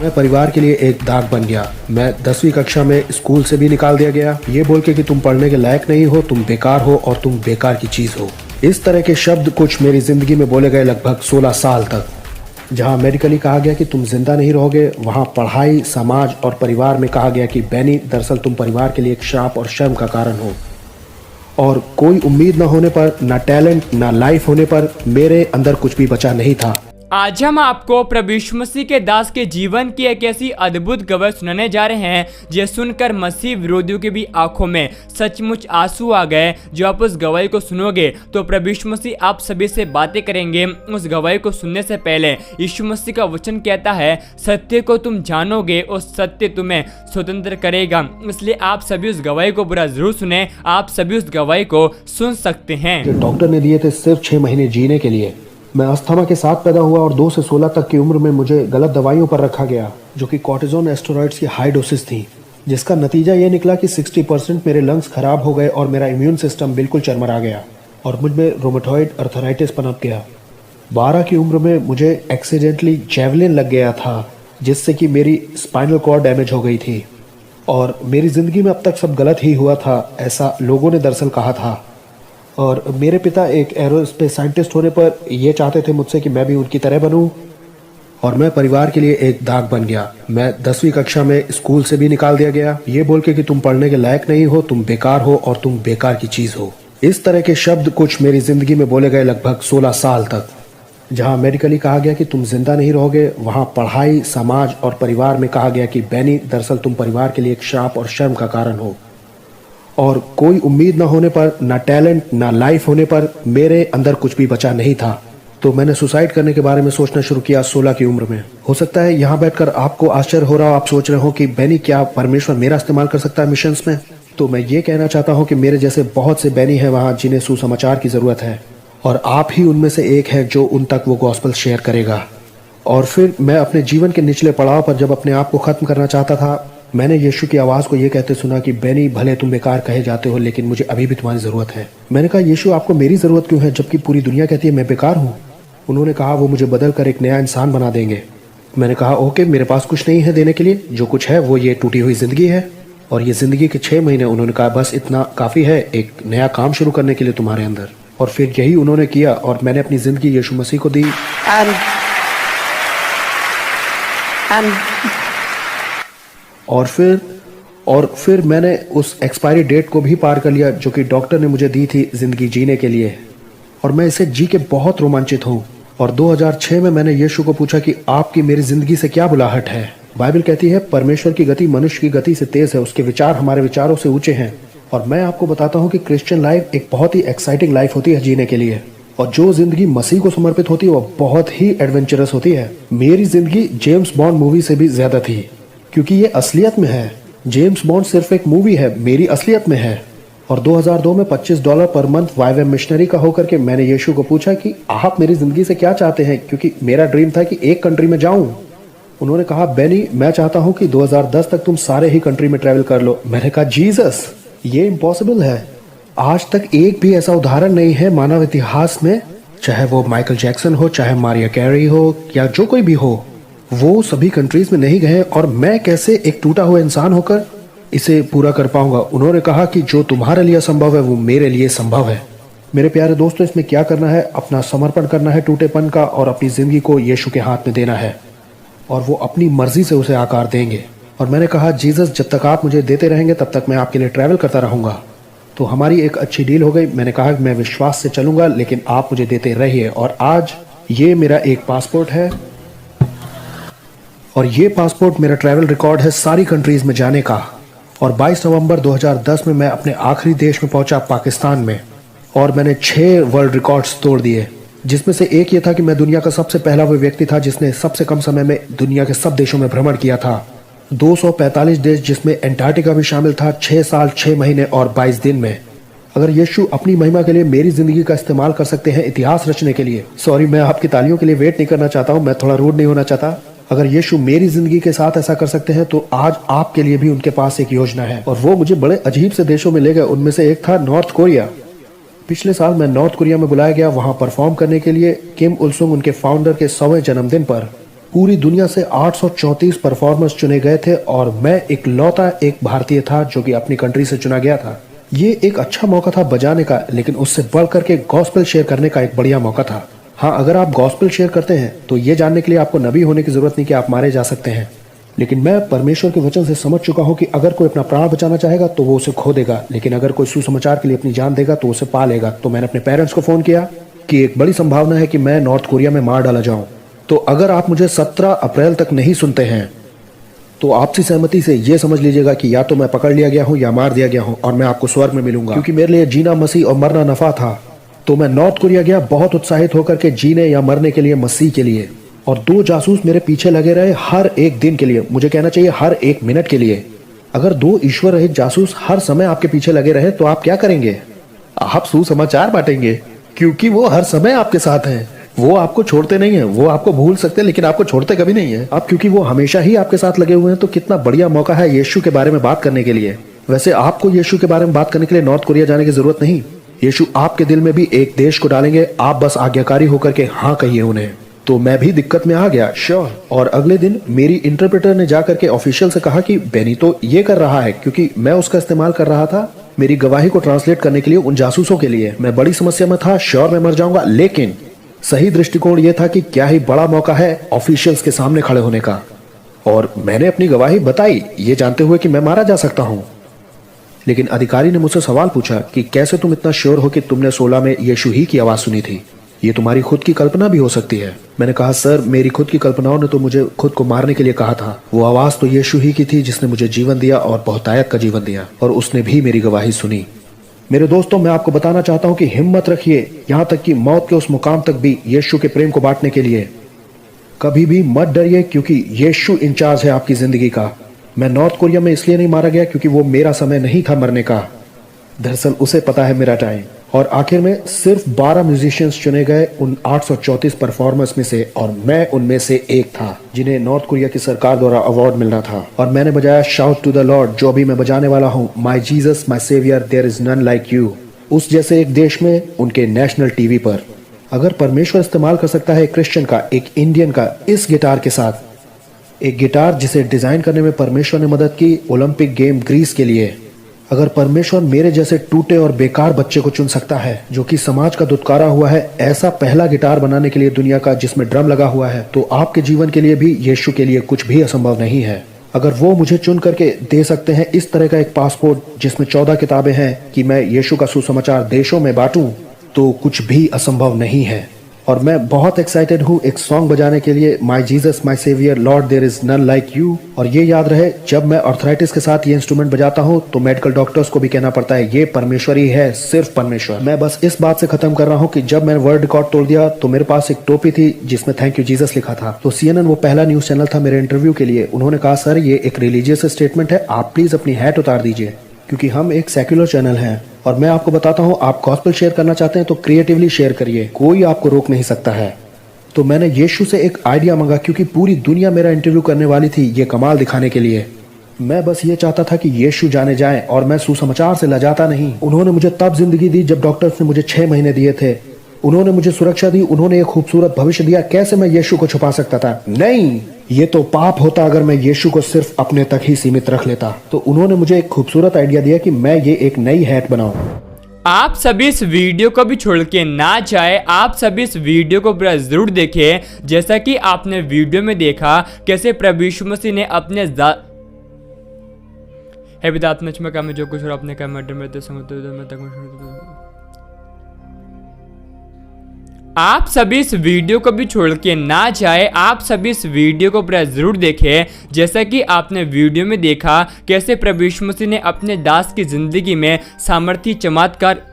मैं परिवार के लिए एक दाग बन गया। मैं 10वीं कक्षा में स्कूल से भी निकाल दिया गया, ये बोल के कि तुम पढ़ने के लायक नहीं हो, तुम बेकार हो और तुम बेकार की चीज हो। इस तरह के शब्द कुछ मेरी जिंदगी में बोले गए लगभग 16 साल तक। जहां मेडिकली कहा गया कि तुम जिंदा नहीं रहोगे, वहां पढ़ाई, समाज और परिवार में कहा गया कि बेनी, दरअसल तुम परिवार के लिए एक श्राप और शर्म का कारण हो। और कोई उम्मीद न होने पर, ना टैलेंट, ना लाइफ होने पर मेरे अंदर कुछ भी बचा नहीं था। आज हम आपको प्रभु यीशु मसीह के दास के जीवन की एक ऐसी अद्भुत खबर सुनाने जा रहे हैं जो सुनकर मसीह विरोधियों की भी आंखों में सचमुच आंसू आ गए। जो आप उस गवाही को सुनोगे तो प्रभु यीशु मसीह आप सभी से बातें करेंगे। उस गवाही को सुनने से पहले यीशु मसीह का वचन कहता है, सत्य को तुम जानोगे और सत्य तुम्हें स्वतंत्र करेगा। इसलिए आप सभी उस गवाही को पूरा जरूर सुने। आप सभी उस गवाही को सुन सकते हैं। डॉक्टर ने दिए थे सिर्फ 6 महीने जीने के लिए। मैं अस्थमा के साथ पैदा हुआ और 2 से 16 तक की उम्र में मुझे गलत दवाइयों पर रखा गया, जो कि कॉर्टिजोन एस्टेरॉइड्स की हाई डोसेस थी, जिसका नतीजा ये निकला कि 60% मेरे लंग्स खराब हो गए और मेरा इम्यून सिस्टम बिल्कुल चरमरा गया और मुझ में रोमेटॉइड अर्थराइटिस पनप गया। 12 की उम्र में मुझे एक्सीडेंटली जैवलिन लग गया था, जिससे कि मेरी स्पाइनल कॉर्ड डैमेज हो गई थी और मेरी ज़िंदगी में अब तक सब गलत ही हुआ था, ऐसा लोगों ने दरअसल कहा था। और मेरे पिता एक एरोस्पेस साइंटिस्ट होने पर ये चाहते थे मुझसे कि मैं भी उनकी तरह बनूं, और मैं परिवार के लिए एक दाग बन गया। मैं 10वीं कक्षा में स्कूल से भी निकाल दिया गया, ये बोल के कि तुम पढ़ने के लायक नहीं हो, तुम बेकार हो और तुम बेकार की चीज़ हो। इस तरह के शब्द कुछ मेरी ज़िंदगी में बोले गए लगभग 16 साल तक। जहां मेडिकली कहा गया कि तुम जिंदा नहीं रहोगे, वहां पढ़ाई, समाज और परिवार में कहा गया कि बेनी, दरअसल तुम परिवार के लिए एक श्राप और शर्म का कारण हो। और कोई उम्मीद न होने पर, ना टैलेंट, ना लाइफ होने पर मेरे अंदर कुछ भी बचा नहीं था। तो मैंने सुसाइड करने के बारे में सोचना शुरू किया 16 की उम्र में। हो सकता है यहाँ बैठकर आपको आश्चर्य हो रहा हो, आप सोच रहे हो कि बेनी, क्या परमेश्वर मेरा इस्तेमाल कर सकता है मिशंस में? तो मैं ये कहना चाहता हूँ कि मेरे जैसे बहुत से बेनी हैं वहाँ जिन्हें सुसमाचार की ज़रूरत है, और आप ही उनमें से एक है जो उन तक वो गॉस्पेल शेयर करेगा। और फिर मैं अपने जीवन के निचले पड़ाव पर जब अपने आप को ख़त्म करना चाहता था, मैंने यीशु की आवाज़ को ये कहते सुना कि बेनी, भले तुम बेकार कहे जाते हो, लेकिन मुझे अभी भी तुम्हारी ज़रूरत है। मैंने कहा, यीशु, आपको मेरी ज़रूरत क्यों है जबकि पूरी दुनिया कहती है मैं बेकार हूँ? उन्होंने कहा वो मुझे बदल कर एक नया इंसान बना देंगे। मैंने कहा, ओके, मेरे पास कुछ नहीं है देने के लिए, जो कुछ है वो ये टूटी हुई ज़िंदगी है और ये ज़िंदगी के 6 महीने। उन्होंने कहा बस इतना काफ़ी है एक नया काम शुरू करने के लिए तुम्हारे अंदर। और फिर यही उन्होंने किया और मैंने अपनी ज़िंदगी यीशु मसीह को दी। और फिर मैंने उस एक्सपायरी डेट को भी पार कर लिया जो कि डॉक्टर ने मुझे दी थी ज़िंदगी जीने के लिए, और मैं इसे जी के बहुत रोमांचित हूँ। और 2006 में मैंने यीशु को पूछा कि आपकी मेरी ज़िंदगी से क्या बुलाहट है? बाइबल कहती है परमेश्वर की गति मनुष्य की गति से तेज़ है, उसके विचार हमारे विचारों से ऊंचे हैं। और मैं आपको बताता हूँ कि क्रिश्चियन लाइफ एक बहुत ही एक्साइटिंग लाइफ होती है जीने के लिए, और जो ज़िंदगी मसीह को समर्पित होती है वो बहुत ही एडवेंचरस होती है। मेरी ज़िंदगी जेम्स बॉन्ड मूवी से भी ज़्यादा थी, क्योंकि ये असलियत में है। जेम्स बॉन्ड सिर्फ एक मूवी है, मेरी असलियत में है। और 2002 में $25 पर मंथ YWAM मिशनरी का होकर के मैंने यीशु को पूछा कि आप मेरी ज़िंदगी से क्या चाहते हैं, क्योंकि मेरा ड्रीम था कि एक कंट्री में जाऊं। उन्होंने कहा, बेनी, मैं चाहता हूं कि 2010 तक तुम सारे ही कंट्री में ट्रैवल कर लो। मैंने कहा, जीसस, ये इम्पॉसिबल है। आज तक एक भी ऐसा उदाहरण नहीं है मानव इतिहास में, चाहे वो माइकल जैक्सन हो, चाहे मारिया कैरी हो, या जो कोई भी हो, वो सभी कंट्रीज में नहीं गए, और मैं कैसे एक टूटा हुआ इंसान होकर इसे पूरा कर पाऊंगा? उन्होंने कहा कि जो तुम्हारे लिए संभव है वो मेरे लिए संभव है। मेरे प्यारे दोस्तों, इसमें क्या करना है? अपना समर्पण करना है टूटेपन का, और अपनी ज़िंदगी को यीशु के हाथ में देना है, और वो अपनी मर्जी से उसे आकार देंगे। और मैंने कहा, जीसस, जब तक आप मुझे देते रहेंगे तब तक मैं आपके लिए ट्रैवल करता रहूँगा। तो हमारी एक अच्छी डील हो गई। मैंने कहा मैं विश्वास से चलूँगा, लेकिन आप मुझे देते रहिए। और आज ये मेरा एक पासपोर्ट है, और ये पासपोर्ट मेरा ट्रैवल रिकॉर्ड है सारी कंट्रीज़ में जाने का। और 22 नवंबर 2010 में मैं अपने आखिरी देश में पहुंचा, पाकिस्तान में, और मैंने 6 वर्ल्ड रिकॉर्ड्स तोड़ दिए, जिसमें से एक ये था कि मैं दुनिया का सबसे पहला वो व्यक्ति था जिसने सबसे कम समय में दुनिया के सब देशों में भ्रमण किया था। 245 देश, जिसमें एंटार्क्टिका भी शामिल था, 6 साल 6 महीने और 22 दिन में। अगर यीशु अपनी महिमा के लिए मेरी ज़िंदगी का इस्तेमाल कर सकते हैं इतिहास रचने के लिए, सॉरी, मैं आपकी तालियों के लिए वेट नहीं करना चाहता हूँ, मैं थोड़ा रूड नहीं होना चाहता। अगर यीशु मेरी ज़िंदगी के साथ ऐसा कर सकते हैं, तो आज आपके लिए भी उनके पास एक योजना है। और वो मुझे बड़े अजीब से देशों में ले गए। उनमें से एक था नॉर्थ कोरिया। पिछले साल मैं नॉर्थ कोरिया में बुलाया गया वहाँ परफॉर्म करने के लिए, किम उल सुंग, उनके फाउंडर के 100वें जन्मदिन पर। पूरी दुनिया से 834 परफॉर्मर्स चुने गए थे और मैं इकलौता एक भारतीय था जो कि अपनी कंट्री से चुना गया था। ये एक अच्छा मौका था बजाने का, लेकिन उससे बढ़कर के गॉस्पेल शेयर करने का एक बढ़िया मौका था। हाँ, अगर आप गॉस्पेल शेयर करते हैं तो ये जानने के लिए आपको नबी होने की जरूरत नहीं कि आप मारे जा सकते हैं। लेकिन मैं परमेश्वर के वचन से समझ चुका हूँ कि अगर कोई अपना प्राण बचाना चाहेगा तो वो उसे खो देगा, लेकिन अगर कोई सुसमाचार के लिए अपनी जान देगा तो उसे पा लेगा। तो मैंने अपने पेरेंट्स को फोन किया कि एक बड़ी संभावना है कि मैं नॉर्थ कोरिया में मार डाला जाऊं। तो अगर आप मुझे 17 अप्रैल तक नहीं सुनते हैं तो आपसी सहमति से ये समझ लीजिएगा कि या तो मैं पकड़ लिया गया हूं या मार दिया गया हूं और मैं आपको स्वर्ग में मिलूंगा। क्योंकि मेरे लिए जीना मसीह और मरना नफा था, तो मैं नॉर्थ कोरिया गया बहुत उत्साहित होकर के जीने या मरने के लिए, मसीह के लिए। और 2 जासूस मेरे पीछे लगे रहे हर एक दिन के लिए, मुझे कहना चाहिए हर एक मिनट के लिए। अगर 2 ईश्वर रहित जासूस हर समय आपके पीछे लगे रहे तो आप क्या करेंगे? आप सुसमाचार बांटेंगे, क्योंकि वो हर समय आपके साथ हैं। वो आपको छोड़ते नहीं है, वो आपको भूल सकते हैं लेकिन आपको छोड़ते कभी नहीं है। अब क्योंकि वो हमेशा ही आपके साथ लगे हुए हैं तो कितना बढ़िया मौका है यीशु के बारे में बात करने के लिए। वैसे आपको यीशु के बारे में बात करने के लिए नॉर्थ कोरिया जाने की जरूरत नहीं। यीशु आपके दिल में भी एक देश को डालेंगे, आप बस आज्ञाकारी होकर के हाँ कहिए उन्हें। तो मैं भी दिक्कत में आ गया, श्योर। और अगले दिन मेरी इंटरप्रेटर ने जाकर के ऑफिशियल से कहा कि बेनी तो ये कर रहा है, क्योंकि मैं उसका इस्तेमाल कर रहा था मेरी गवाही को ट्रांसलेट करने के लिए उन जासूसों के लिए। मैं बड़ी समस्या में था, श्योर मैं मर जाऊंगा, लेकिन सही दृष्टिकोण यह था कि क्या ही बड़ा मौका है ऑफिशियल्स के सामने खड़े होने का। और मैंने अपनी गवाही बताई ये जानते हुए कि मैं मारा जा सकता हूं। लेकिन अधिकारी ने मुझसे सवाल पूछा कि कैसे तुम इतना श्योर हो कि तुमने 16 में यीशु ही की आवाज सुनी थी? ये तुम्हारी खुद की कल्पना भी हो सकती है। मैंने कहा सर, मेरी खुद की कल्पनाओं ने तो मुझे खुद को मारने के लिए कहा था। वो आवाज तो यीशु ही की थी जिसने मुझे जीवन दिया और बहुतायत का जीवन दिया, और उसने भी मेरी गवाही सुनी। मेरे दोस्तों, मैं आपको बताना चाहता हूं कि हिम्मत रखिए, यहां तक कि मौत के उस मुकाम तक भी यीशु के प्रेम को बांटने के लिए। कभी भी मत डरिए, क्योंकि यीशु इंचार्ज है आपकी जिंदगी का। मैं नॉर्थ कोरिया में इसलिए नहीं मारा गया क्योंकि वो मेरा समय नहीं था मरने का, दरअसल उसे पता है मेरा टाइम। और आखिर में सिर्फ 12 म्यूजिशियंस चुने गए उन 834 परफॉर्मर्स में से, और मैं उनमें से एक था जिन्हें नॉर्थ कोरिया की सरकार द्वारा अवार्ड मिलना था। और मैंने बजाया शाउट टू द लॉर्ड, जो अभी मैं बजाने वाला हूँ, my Jesus my saviour there is none like you, उस जैसे एक देश में उनके नेशनल टीवी पर। अगर परमेश्वर इस्तेमाल कर सकता है एक क्रिश्चियन का, एक इंडियन का, इस गिटार के साथ, एक गिटार जिसे डिजाइन करने में परमेश्वर ने मदद की ओलंपिक गेम ग्रीस के लिए, अगर परमेश्वर मेरे जैसे टूटे और बेकार बच्चे को चुन सकता है जो कि समाज का दुत्कारा हुआ है, ऐसा पहला गिटार बनाने के लिए दुनिया का जिसमें ड्रम लगा हुआ है, तो आपके जीवन के लिए भी यीशु के लिए कुछ भी असंभव नहीं है। अगर वो मुझे चुन करके दे सकते हैं इस तरह का एक पासपोर्ट जिसमें 14 किताबें हैं कि मैं यीशु का सुसमाचार देशों में बांटूं, तो कुछ भी असंभव नहीं है। और मैं बहुत एक्साइटेड हूँ एक सॉन्ग बजाने के लिए, my Jesus my saviour lord there is none like you. और ये याद रहे, जब मैं आर्थराइटिस के साथ ये इंस्ट्रूमेंट बजाता हूँ तो मेडिकल डॉक्टर्स को भी कहना पड़ता है ये परमेश्वर ही है, सिर्फ परमेश्वर। मैं बस इस बात से खत्म कर रहा हूँ कि जब मैंने वर्ल्ड रिकॉर्ड तोड़ दिया तो मेरे पास एक टोपी थी जिसमें थैंक यू जीसस लिखा था। तो CNN वो पहला न्यूज चैनल था मेरे इंटरव्यू के लिए, उन्होंने कहा सर ये एक रिलीजियस स्टेटमेंट है, आप प्लीज अपनी हैट उतार दीजिए, क्योंकि हम एक सेक्युलर चैनल हैं। और मैं आपको बताता हूँ, आप गॉस्पेल शेयर करना चाहते हैं तो क्रिएटिवली शेयर करिए, कोई आपको रोक नहीं सकता है। तो मैंने यीशु से एक आइडिया मांगा, क्योंकि पूरी दुनिया मेरा इंटरव्यू करने वाली थी ये कमाल दिखाने के लिए। मैं बस ये चाहता था कि यीशु जाने जाए, और मैं सुसमाचार से लजाता नहीं। उन्होंने मुझे तब जिंदगी दी जब डॉक्टर्स ने मुझे 6 महीने दिए थे। उन्होंने मुझे सुरक्षा दी, उन्होंने एक खूबसूरत भविष्य दिया। कैसे मैं यीशु को छुपा सकता था? नहीं, ये तो पाप होता अगर मैं यीशु को सिर्फ अपने तक ही सीमित रख लेता। तो उन्होंने मुझे एक खूबसूरत आइडिया दिया कि मैं ये एक नई हैट बनाऊं। आप सभी इस वीडियो को भी छोड़ के ना जाए, आप सभी इस वीडियो को पूरा जरूर देखें। जैसा कि आपने वीडियो में देखा कैसे प्रभु यीशु मसीह ने अपने हे पिता अपने चमका में जो कुछ और अपने कमेंट में तो आप सभी इस वीडियो को भी छोड़ के ना जाए, आप सभी इस वीडियो को पूरा जरूर देखें। जैसा कि आपने वीडियो में देखा कैसे प्रभु यीशु मसीह ने अपने दास की जिंदगी में सामर्थी चमत्कार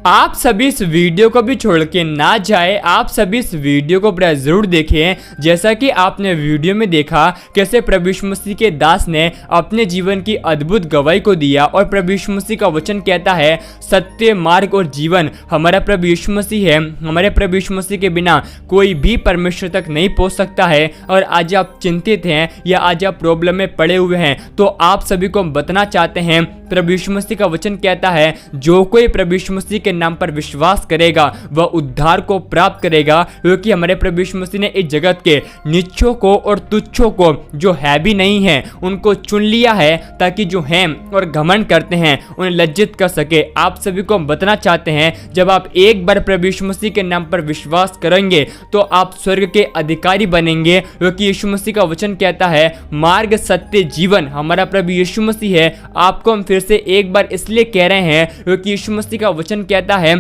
आप सभी इस वीडियो को भी छोड़ के ना जाए, आप सभी इस वीडियो को पूरा जरूर देखें। जैसा कि आपने वीडियो में देखा कैसे प्रभु यीशु मसीह के दास ने अपने जीवन की अद्भुत गवाही को दिया, और प्रभु यीशु मसीह का वचन कहता है सत्य, मार्ग और जीवन हमारा प्रभु यीशु मसीह है। हमारे प्रभु यीशु मसीह के बिना कोई भी परमेश्वर तक नहीं पहुंच सकता है। और आज आप चिंतित हैं या आज आप प्रॉब्लम में पड़े हुए हैं, तो आप सभी को हम बताना चाहते हैं प्रभु यीशु मसीह का वचन कहता है जो कोई प्रभु यीशु मसीह के के नाम पर विश्वास करेगा वह उद्धार को प्राप्त करेगा, क्योंकि हमारे प्रभु यीशु मसीह ने इस जगत के नीचों को और तुच्छों को, जो है भी नहीं है, उनको चुन लिया है ताकि जो हैं और घमंड करते हैं उन्हें लज्जित कर सके। आप सभी को बताना चाहते हैं, जब आप एक बार प्रभु यीशु मसीह के नाम पर विश्वास करेंगे तो आप स्वर्ग के अधिकारी बनेंगे, क्योंकि यीशु मसीह का वचन कहता है मार्ग सत्य जीवन हमारा प्रभु यीशु मसीह है। आपको हम फिर से एक बार इसलिए कह रहे हैं क्योंकि यीशु मसीह का वचन कहता है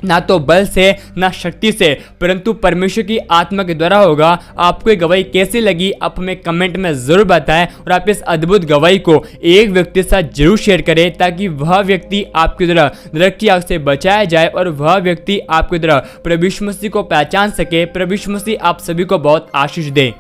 ना तो बल से ना शक्ति से परंतु परमेश्वर की आत्मा के द्वारा होगा। आपको ये गवाही कैसी लगी आप हमें कमेंट में जरूर बताएं, और आप इस अद्भुत गवाही को एक व्यक्ति के साथ जरूर शेयर करें ताकि वह व्यक्ति आपकी तरह नरक की आग से बचाया जाए और वह व्यक्ति आपकी तरह प्रभु यीशु मसीह को पहचान सके। प्रभु यीशु मसीह आप सभी को बहुत आशीष दे।